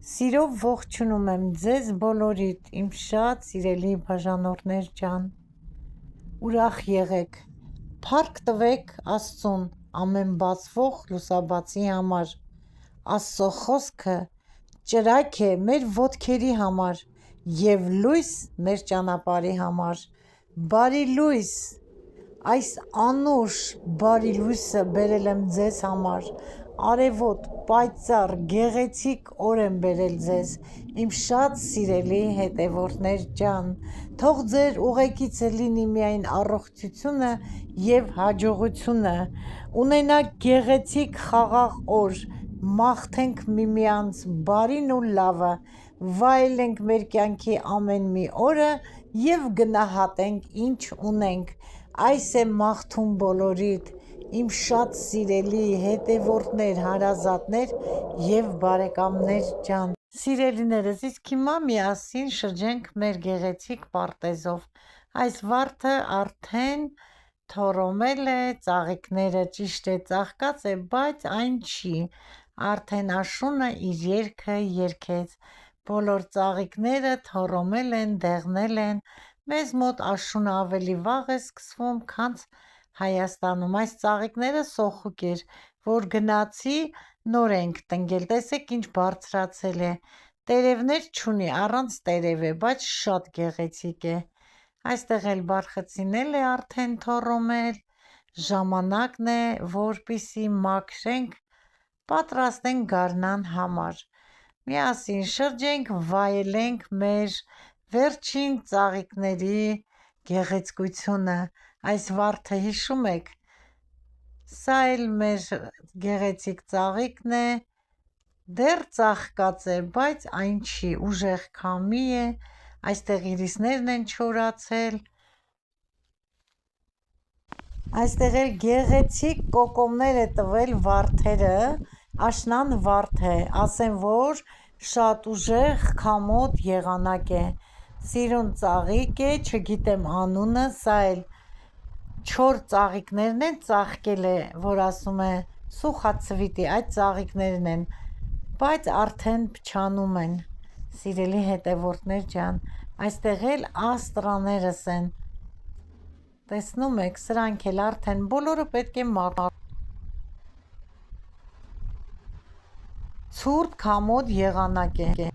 Սիրով ողջունում եմ ձեզ բոլորիդ, իմ շատ սիրելի բաժանորդներ ջան, ուրախ եղեք, փառք տվեք Աստծուն ամեն բացվող լուսաբացի համար, Աստծո խոսքը ճրագ է մեր ոտքերի համար և լույս մեր ճանապարհի համար, բարի լույս, այս անուշ բարի լույսը բերել եմ ձեզ համար, արևոտ, պայծառ, գեղեցիկ օր եմ բերել ձեզ, իմ շատ սիրելի հետևորդներ ջան, թող ձեր ուղեկիցը լինի միայն առողջությունը և հաջողությունը, ունենաք գեղեցիկ խաղաղ օր, մաղթենք միմյանց բարին ու լավը, վայելենք մեր կյանքի ամեն մի օրը և գնահատենք ինչ ունենք, այս եմ մաղթում բոլորիդ, իմ շատ սիրելի հետևորդներ, հարազատներ և բարեկամներ ջան, սիրելիներս, իսկ հիմա միասին շրջենք մեր գեղեցիկ պարտեզով, այս վարդը արդեն թոռոմել է, ծաղիկները ճիշտ է ծաղկած է, բայց այն չի, արդեն աշունը իր երգը երգեց, բոլոր ծաղիկները թոռոմել են, դեղնել են, մեզ մոտ աշունը ավելի վաղ է սկսվում, քան Հայաստանում, այս ծաղիկները սոխուկ էր, որ գնացի նոր ենք տնկել, տեսեք ինչ բարձրացել է, տերևներ չունի, առանց տերև է, բայց շատ գեղեցիկ է, այստեղ էլ բարխեցին է արդեն թոռոմել, ժամանակն է, որպեսզի մաքրենք, պատրաստենք գարնան համար, միասին շրջենք, վայելենք մեր վերջին ծաղիկների գեղեցկությունը, այս վարդը հիշում եք, սա էլ մեր գեղեցիկ ծաղիկն է, դեռ ծաղկած է, բայց այն չի, ուժեղ քամի է, այստեղ իրիսներն են չորացել, այստեղ էլ գեղեցիկ կոկոմներ է տվել վարդերը, աշնան վարդ է, ասեմ, որ շատ ուժեղ քամոտ եղանակ է, սիրուն ծաղիկ է, չգիտեմ անունը, սա էլ չոր ծաղիկներն են, ծաղկել է, որ ասում է սուխացվիտի, այդ ծաղիկներն են, բայց արդեն փչանում են, սիրելի հետևորդներ ջան, այստեղ էլ աստրաներս են, տեսնում եք, սրանք էլ արդեն բոլորը պետք է մաքրել, ցուրտ քամոտ եղանակ է,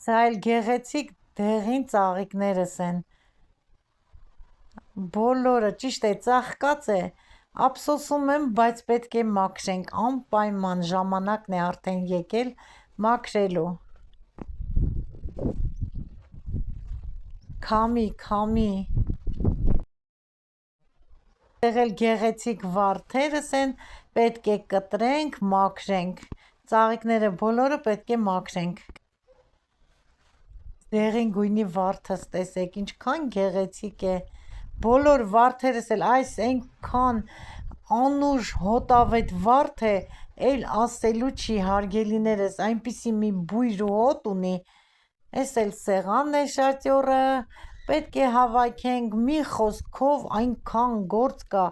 սա էլ գեղեցիկ դեղին ծաղիկներս են, բոլորը ճիշտ է ծաղկած է, ափսոսում եմ, բայց պետք է մաքրենք, անպայման ժամանակն է արդեն եկել մաքրելու, քամի, այստեղ էլ գեղեցիկ վարդերս են, պետք է կտրենք, մաքրենք, ծաղիկները բոլորը պետք է մաքրենք, դեղին գույնի վարդս տեսեք, ինչքան գեղեցիկ է, բոլոր վարդերս էլ այս այնքան անուշ հոտավետ վարդ է, էլ ասելու չի հարգելիներս, այնպիսի մի բույր ու հոտ ունի, էս էլ սեղանն է շաճոռը, պետք է հավաքենք, մի խոսքով այնքան գործ կա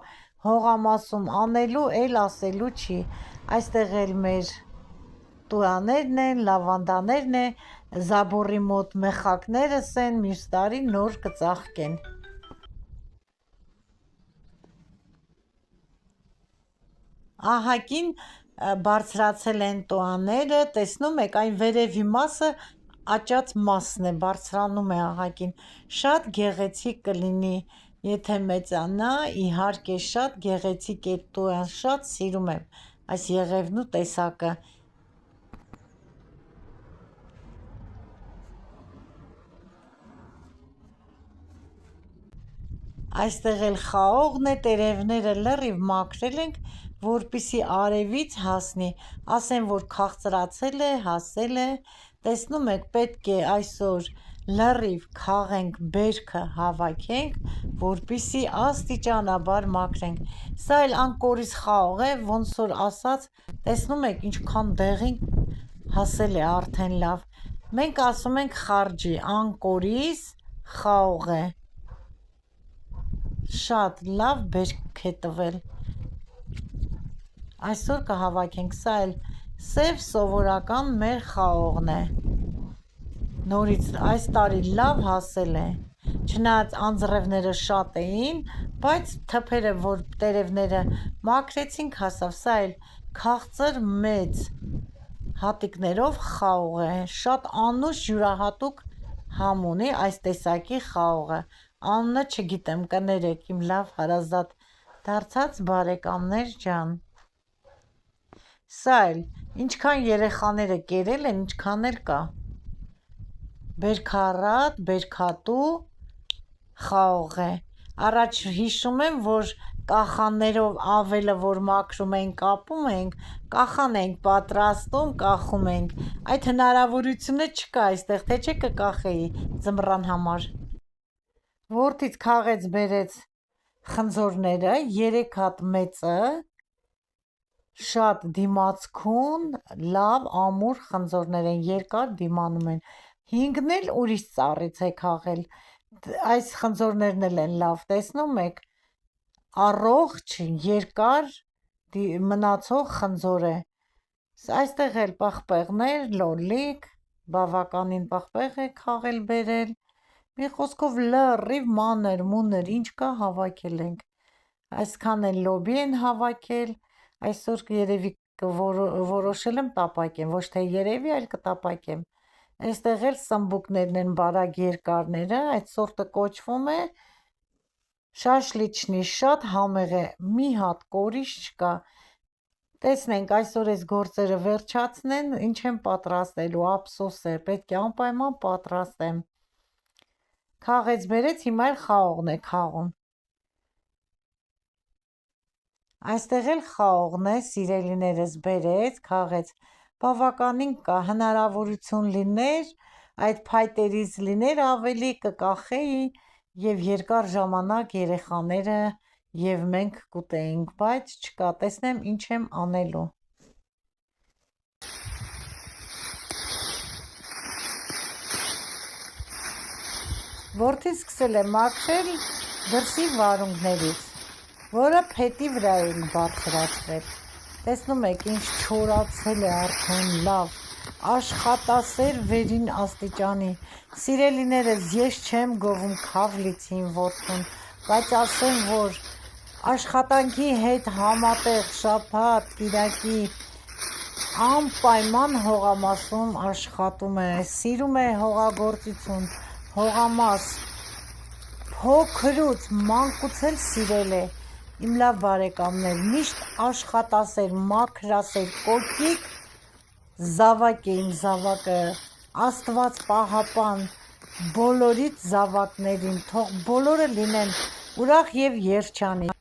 հողամասում անելու, էլ ասելու չի, այստեղ էլ մեր տուրաներն են, լավանդաներն են, զաբորի մոտ մեխակներս են, մյուս տարի նոր կծաղկեն, ահագին բարձրացել են տուաները, տեսնում եք, այն վերևի մասը աճած մասն է, բարձրանում է ահագին, շատ գեղեցիկ կլինի, եթե մեծանա, իհարկե շատ գեղեցիկ է տուան, շատ սիրում եմ այս եղևնու տեսակը, այստեղ էլ խաղողն է, տերևները լրիվ մաքրել ենք, որպեսզի արևից հասնի, ասեմ, որ քաղցրացել է, հասել է, տեսնում եք, պետք է այսօր լրիվ քաղենք, բերքը հավաքենք, որպեսզի աստիճանաբար մաքրենք, սա էլ անկորիզ խաղող է, ոնց որ ասած, տեսնում եք, ինչքան դեղին հասել է արդեն լավ, մենք ասում ենք խարջի, անկորիզ խաղող է, շատ լավ բերք է տվել, Այսօր կհավաքենք, սա էլ սև սովորական մեր խաղողն է, նորից այս տարի լավ հասել է, չնայած անձրևները շատ էին, բայց թփերը, որ տերևները մաքրեցինք, հասավ, սա էլ քաղցր մեծ հատիկներով խաղող է, շատ անուշ յուրահատուկ համ ունի այս տեսակի խաղողը, անունը չգիտեմ, կներեք իմ լավ հարազատ դարձած բարեկամներ ջան, սա էլ ինչքան երեխաները կերել են, ինչքան էլ կա, բերքառատ, բերքատու խաղող է, առաջ հիշում եմ, որ կախաններով ավելը, որ մաքրում ենք, կապում ենք, կախան ենք պատրաստում, կախում ենք, այդ հնարավորությունը չկա այստեղ, թե չէ կկախեի ձմռան համար, որդից քաղեց բերեց խնձորները, 3 հատ մեծը, շատ դիմացքուն, լավ ամուր խնձորներ են, երկար դիմանում են, 5-ն էլ ուրիշ ծառից է քաղել, այս խնձորներն էլ են լավ, տեսնում եք, առողջ, երկար մնացող խնձոր է, այստեղ էլ պղպեղներ, լոլիկ, բավականին պղպեղ է քաղել բերել, մի խոսքով լրիվ մանր, մունր, ինչ կա հավաքել ենք, այսքան էլ լոբի են հավաքել, այսօր երևի որոշել եմ տապակեմ, ոչ թե երևի, այլ կտապակեմ, այստեղ էլ սմբուկներն են բարակ երկարները, այդ սորտը կոչվում է շաշլիչնի, շատ համեղ է, մի հատ կորիշ չկա, տեսնենք այսօր այս գործերը վերջացնեն, ինչ եմ պատրաստելու, ափսոս է, պետք է անպայման պատրաստեմ, քաղեց բերեց, հիմա էլ խաղողն է քաղում, այստեղ էլ խաղողն է, սիրելիներս բերեց, քաղեց, բավականին կա, հնարավորություն լիներ, այդ փայտերից լիներ ավելի, կկախեի և երկար ժամանակ երեխաները և մենք կուտեինք, բայց չկա, տեսնեմ ինչ եմ անելու։ Որդին սկսել է մաքրել դրսի վարունգներից, որը փետի վրա էլ բարձրացրել, տեսնում եք ինչ չորացել է արդեն լավ, աշխատասեր վերին աստիճանի, սիրելիներս ես չեմ գովում Քավլիցին որդուն, բայց ասեմ, որ աշխատանքի հետ համատեղ շաբաթ, կիրակի անպայման հողամասում աշխատում է, սիրում է հողագործություն, հողամաս, փոքրուց, մանկուց էլ սիրել է, իմ լավ բարեկամներ, միշտ աշխատասեր, մաքրասեր, կոկիկ, զավակ է իմ զավակը, Աստված պահապան բոլորիդ զավակներին, թող բոլորը լինեն ուրախ և երջանիկ։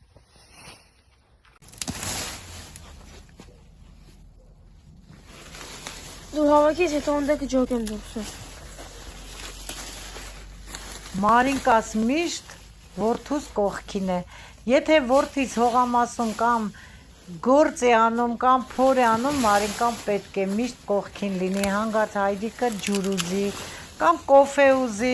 Դու հավաքից հետո անդե կջոկ եմ դուրսը։ Մարինկաս միշտ որդուս կողքին է, եթե որդից հողամասում կամ գործ է անում կամ փոր է անում, Մարինկան պետք է միշտ կողքին լինի, հանգարց Հայրիկը ջուր ուզի կամ կոֆե ուզի,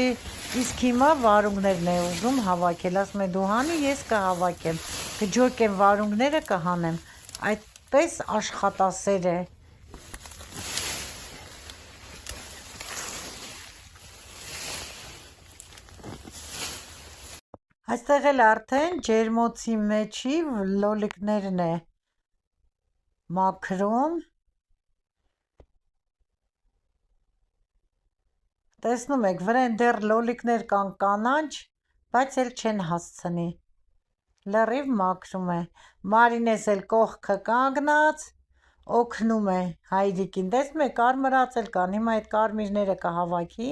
իսկ հիմա վարունգներն է ուզում հավաքել, ասում է դու հանի, ես կհավաքեմ, կջոկեմ վարունգները կհանեմ, այդպես աշխատասեր է։ Այստեղ էլ արդեն ջերմոցի մեջի լոլիկներն է մաքրում, տեսնում եք, վրան դեռ լոլիկներ կան կանաչ, բայց էլ չեն հասցնի, լրիվ մաքրում է, Մարինես էլ կողքը կանգնած, օգնում է Հայրիկին, տեսնում եք, կարմրած էլ կան, հիմա այդ կարմիրները կհավաքի,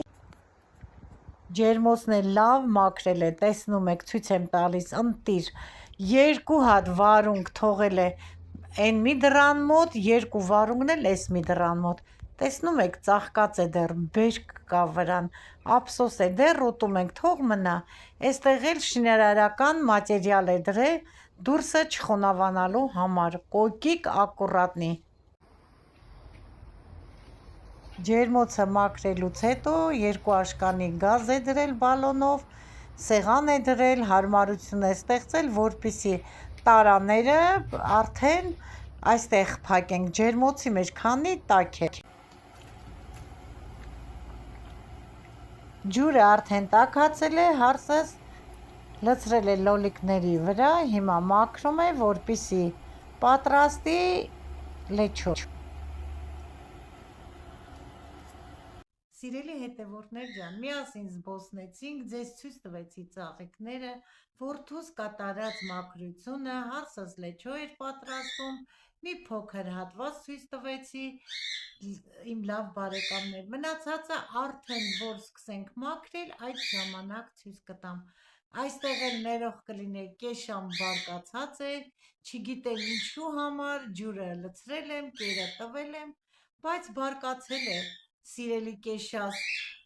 ջերմոցն էլ լավ մաքրել է, տեսնում եք, ցույց եմ տալիս, ընտիր, 2 հատ վարունգ թողել է այն մի դռան մոտ, 2 վարունգն էլ էս մի դռան մոտ, տեսնում եք, ծաղկած է դեռ, բերք կա վրան, ափսոս է, դեռ ուտում ենք, թող մնա, այստեղ էլ շինարարական մատերիալ է դրել, դուրսը չխոնավանալու համար, կոկիկ ակուրատնի։ Ջերմոցը մաքրելուց հետո 2 աշկանի գազ է դրել բալոնով, սեղան է դրել, հարմարություն է ստեղծել, որպեսզի տարաները արդեն Այստեղ փակենք ջերմոցի մեջ, քանի տաք է։ Ջուրը արդեն տաքացել է, հարսս լցրել է լոլիկների վրա, հիմա մաքրում է, որպեսզի պատրաստի լեչո։ Սիրելի հետևորդներ ջան, միասին զբոսնեցինք, ձեզ ցույց տվեցի ծաղիկները, որդուս կատարած մաքրությունը, հարսս լեչո էր պատրաստում, մի փոքր հատված ցույց տվեցի, իմ լավ բարեկամներ, մնացածը արդեն որ սկսենք մաքրել, այդ ժամանակ ցույց կտամ։ Այստեղ էլ ներող կլինեք, կեշան բարկացած է, չգիտեմ ինչու համար, ջուրը լցրել եմ, կերը տվել եմ, բայց բարկացել է, սիրելի կեշաս,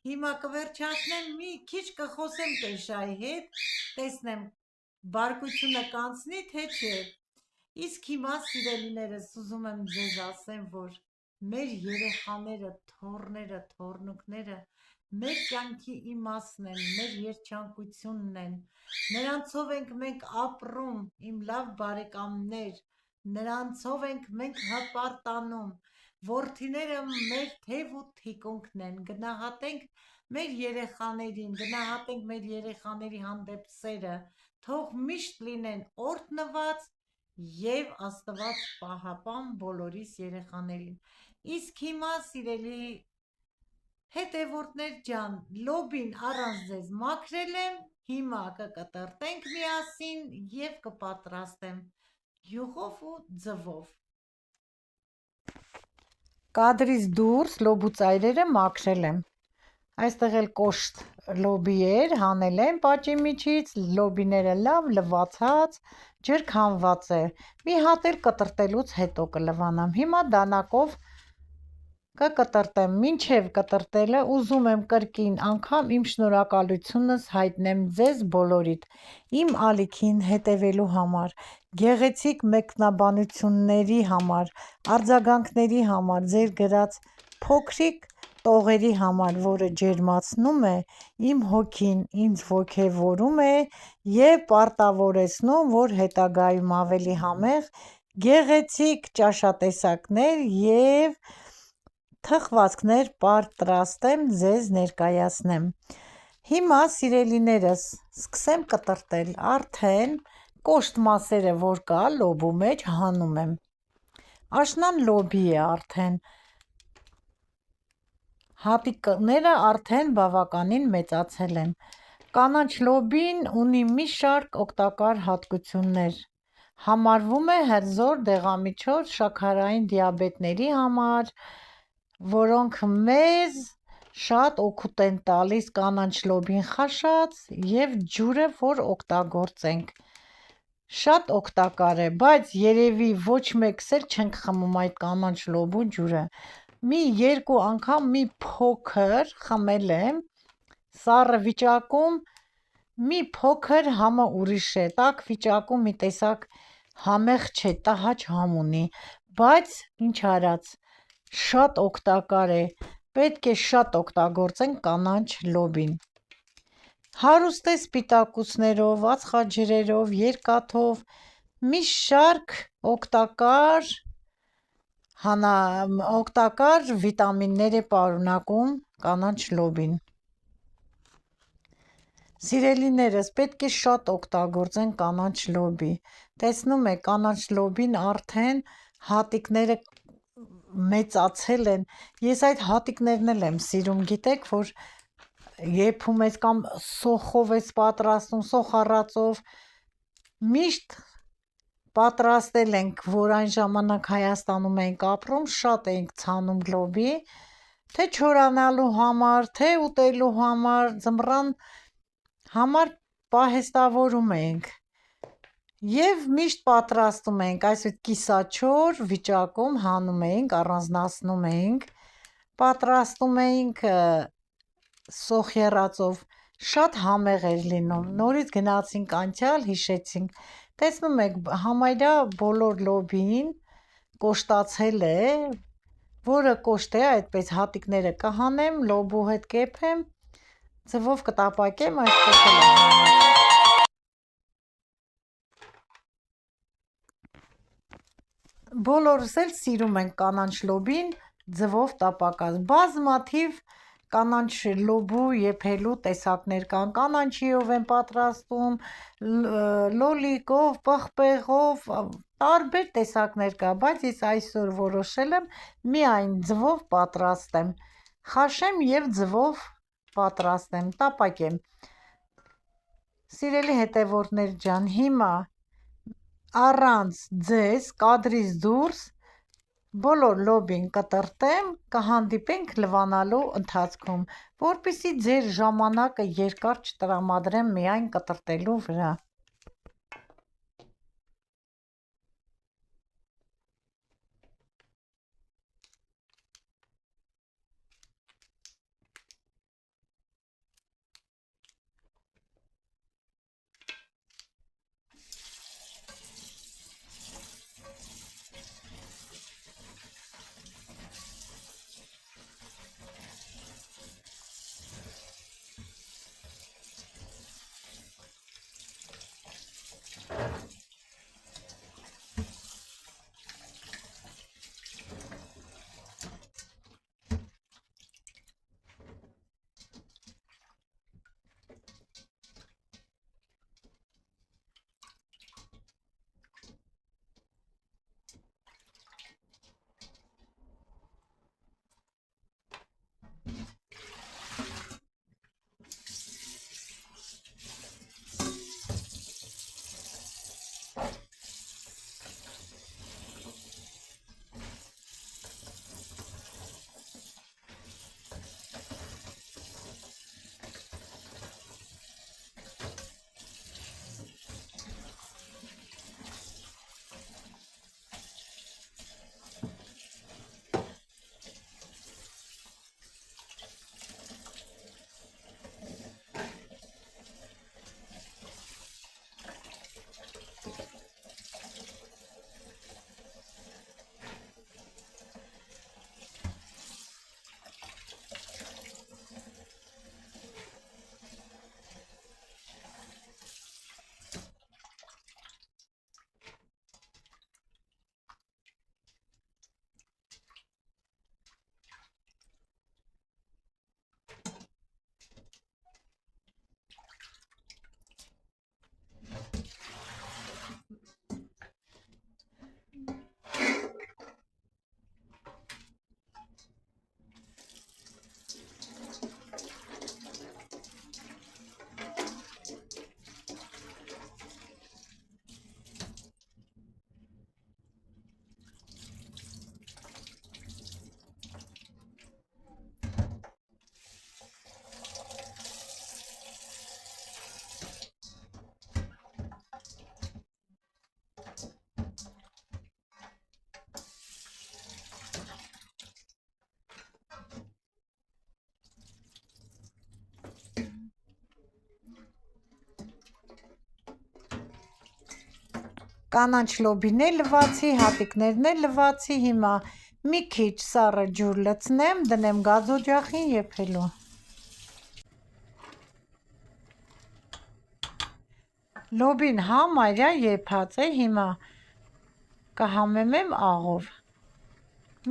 հիմա կվերջացնեմ, մի քիչ կխոսեմ կեշայի հետ, տեսնեմ բարկությունը կանցնի, թե չէ։ Իսկ հիմա սիրելիներս ուզում եմ ձեզ ասեմ, որ մեր երեխաները, թոռները, թոռնուկները մեր կյանքի իմաստն են, մեր երջանկությունն են, նրանցով ենք մենք ապրում, իմ լավ բարեկամներ, նրանցով ենք մենք հպարտանում, որդիները մեր թև ու թիկունքն են, գնահատենք մեր երեխաներին, գնահատենք մեր երեխաների հանդեպ սերը, թող միշտ լինեն օրհնված և Աստված պահապան բոլորիս երեխաներին։ Իսկ հիմա սիրելի հետևորդներ ջան, լոբին առանց ձեզ մաքրել եմ, հիմա կկտրտենք միասին և կպատրաստեմ յուղով ու ձվով։ Կադրից դուրս լոբու ծայրերը մաքրել եմ։ Այստեղ էլ կոշտ լոբի էր, հանել եմ պատի միջից, լոբիները լավ լվացած, ջրքանված է։ Մի հատ էլ կտրտելուց հետո կլվանամ։ Հիմա դանակով կկտրտեմ, մինչև կտրտելը ուզում եմ կրկին անգամ իմ շնորհակալությունս հայտնեմ ձեզ բոլորիդ, իմ ալիքին հետևելու համար, գեղեցիկ մեկնաբանությունների համար, արձագանքների համար, ձեր գրած փոքրիկ տողերի համար, որը ջերմացնում է իմ հոգին, ինձ ոգևորում է և պարտավորեցնում, որ հետագայում ավելի համեղ, գեղեցիկ ճաշատեսակներ և թխվածքներ պատրաստեմ, ձեզ ներկայացնեմ։ Հիմա սիրելիներս, սկսեմ կտրտել, արդեն կոշտ մասերը, որ կա լոբու մեջ, հանում եմ։ Աշնան լոբի է արդեն, հատիկները արդեն բավականին մեծացել են։ Կանաչ լոբին ունի մի շարք օգտակար հատկություններ, համարվում է հրզոր դեղամիջոց շաքարային դիաբետների համար, որոնք մեզ շատ օգուտ են տալիս կանաչ լոբին խաշած և ջուրը, որ օգտագործենք, շատ օգտակար է, բայց երևի ոչ մեկս էլ չենք խմում այդ կանաչ լոբու ջուրը։ Մի երկու անգամ մի փոքր խմել եմ, սառը վիճակում մի փոքր համը ուրիշ է, տաք վիճակում մի տեսակ համեղ չէ, տհաճ համ ունի, բայց ինչ արած, շատ օգտակար է, պետք է շատ օգտագործենք կանաչ լոբին։ Հարուստ է սպիտակուցներով, ածխաջրերով, երկաթով, մի շարք օգտակար վիտամիններ է պարունակում կանաչ լոբին։ Սիրելիներս, պետք է շատ օգտագործենք կանաչ լոբի, տեսնում եք կանաչ լոբին արդեն հատիկները մեծացել են, ես այդ հատիկներն էլ եմ սիրում, գիտեք, որ եփում ես կամ սոխով ես պատրաստում, սոխառածով, միշտ պատրաստել ենք, որ այն ժամանակ Հայաստանում էինք ապրում, շատ էինք ցանում լոբի, թե չորանալու համար, թե ուտելու համար, ձմռան համար պահեստավորում էինք և միշտ պատրաստում էինք, այսպես կիսաչոր վիճակում հանում էինք, առանձնացնում էինք, պատրաստում էինք սոխեռածով, շատ համեղ էր լինում, նորից գնացինք անցյալ, հիշեցինք, տեսնում եք համարյա բոլոր լոբին կոշտացել է, որը կոշտ է, այդպես հատիկները կհանեմ, լոբու հետ կեփեմ, ձվով կտապակեմ, այսպես էլ եմ բոլորս էլ սիրում ենք կանաչ լոբին ձվով տապակած։ Բազմաթիվ կանաչ լոբու եփելու տեսակներ կան, կանաչիով են պատրաստում, լոլիկով, պղպեղով, տարբեր տեսակներ կա, բայց ես այսօր որոշել եմ միայն ձվով պատրաստեմ, խաշեմ և ձվով պատրաստեմ, տապակեմ։ Սիրելի հետևորդներ ջան, հիմա առանց ձեզ կադրից դուրս բոլոր լոբին կտրտեմ, կհանդիպենք լվանալու ընթացքում, որպեսզի ձեր ժամանակը երկար չտրամադրեմ միայն կտրտելու վրա։ Կանաչ լոբին էլ լվացի, հատիկներն էլ լվացի, հիմա մի քիչ սառը ջուր լցնեմ, դնեմ գազօջախին եփելու։ Լոբին համարյա եփած է, հիմա կհամեմեմ աղով։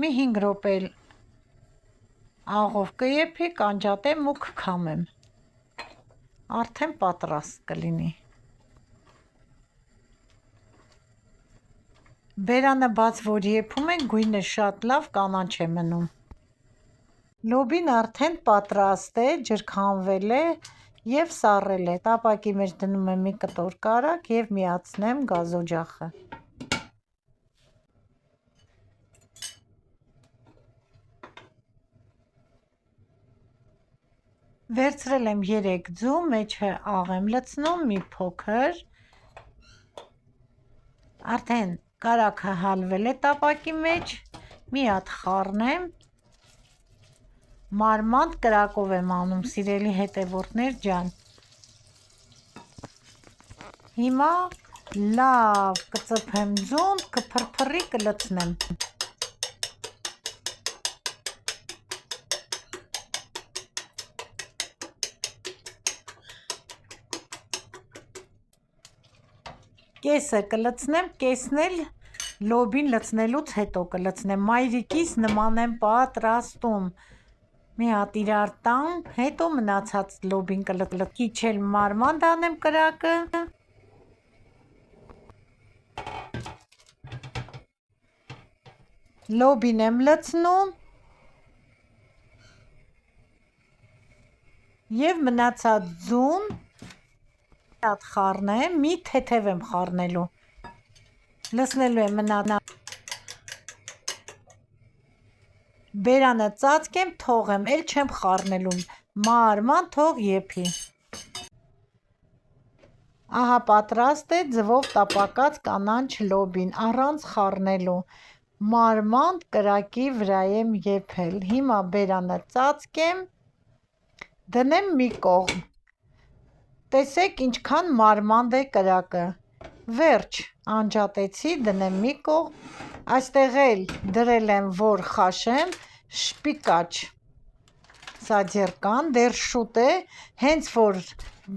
Մի 5 րոպե աղով կեփի, կանջատեմ ու կքամեմ։ Արդեն պատրաստ կլինի։ Բերանը բաց որ եփում ենք, գույնը շատ լավ կանաչ է մնում։ Լոբին արդեն պատրաստ է, ջրքանվել է և սառել է։ Տապակի մեջ դնում եմ մի կտոր կարագ և միացնեմ գազօջախը։ Վերցրել եմ 3 ձու, մեջը աղ եմ լցնում մի փոքր։ Արդեն կարագը հալվել է տապակի մեջ, մի հատ խառնեմ, մարմանդ կրակով եմ անում, սիրելի հետևորդներ ջան։ Հիմա լավ կծփեմ ձուն, կփրփռի, կլցնեմ։ Կեսը կլցնեմ, կեսն էլ լոբին լցնելուց հետո կլցնեմ, մայրիկիս նման եմ պատրաստում, մի հատ իրար տամ, հետո մնացած լոբին քիչ էլ մարմանդ անեմ կրակը, լոբին եմ լցնում և մնացած ձուն հատ խառնեմ, մի թեթև եմ խառնելու, լցնելու եմ բերանը ծածկեմ, թողեմ, էլ չեմ խառնելու, ման թող եփի, ահա պատրաստ է ձվով տապակած կանաչ լոբին, առանց խառնելու, մարմանդ կրակի վրա եմ եփել, հիմա բերանը ծածկեմ, դնեմ մի կողմ, տեսեք ինչքան մարմանդ է կրակը, վերջ, անջատեցի, դնեմ մի կողմ, այստեղ էլ դրել եմ, որ խաշեմ, շպիկաչ սաձեռկան, դեռ շուտ է, հենց որ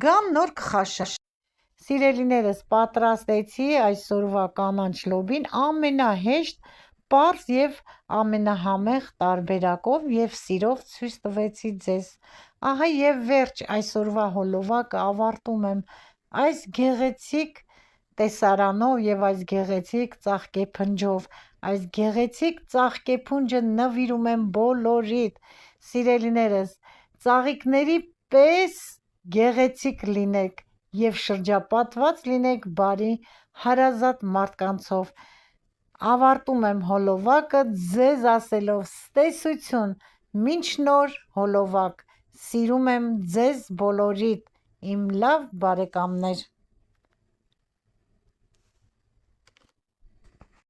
գան նոր կխաշեմ, սիրելիներս պատրաստեցի այսօրվա կանաչ լոբին ամենահեշտ, պարզ և ամենահամեղ տարբերակով և սիրով ցույց տվեցի ձեզ, ահա և վերջ, այսօրվա հոլովակը ավարտում եմ այս գեղեցիկ տեսարանով և այս գեղեցիկ ծաղկեփնջով, այս գեղեցիկ ծաղկեփունջը նվիրում եմ բոլորիդ, սիրելիներս, ծաղիկների պես գեղեցիկ լինեք և շրջապատված լինեք բարի հարազատ մարդկանցով, ավարտում եմ հոլովակը ձեզ ասելով ցտեսություն, մինչ նոր հոլովակ, սիրում եմ ձեզ բոլորիդ, իմ լավ բարեկամներ: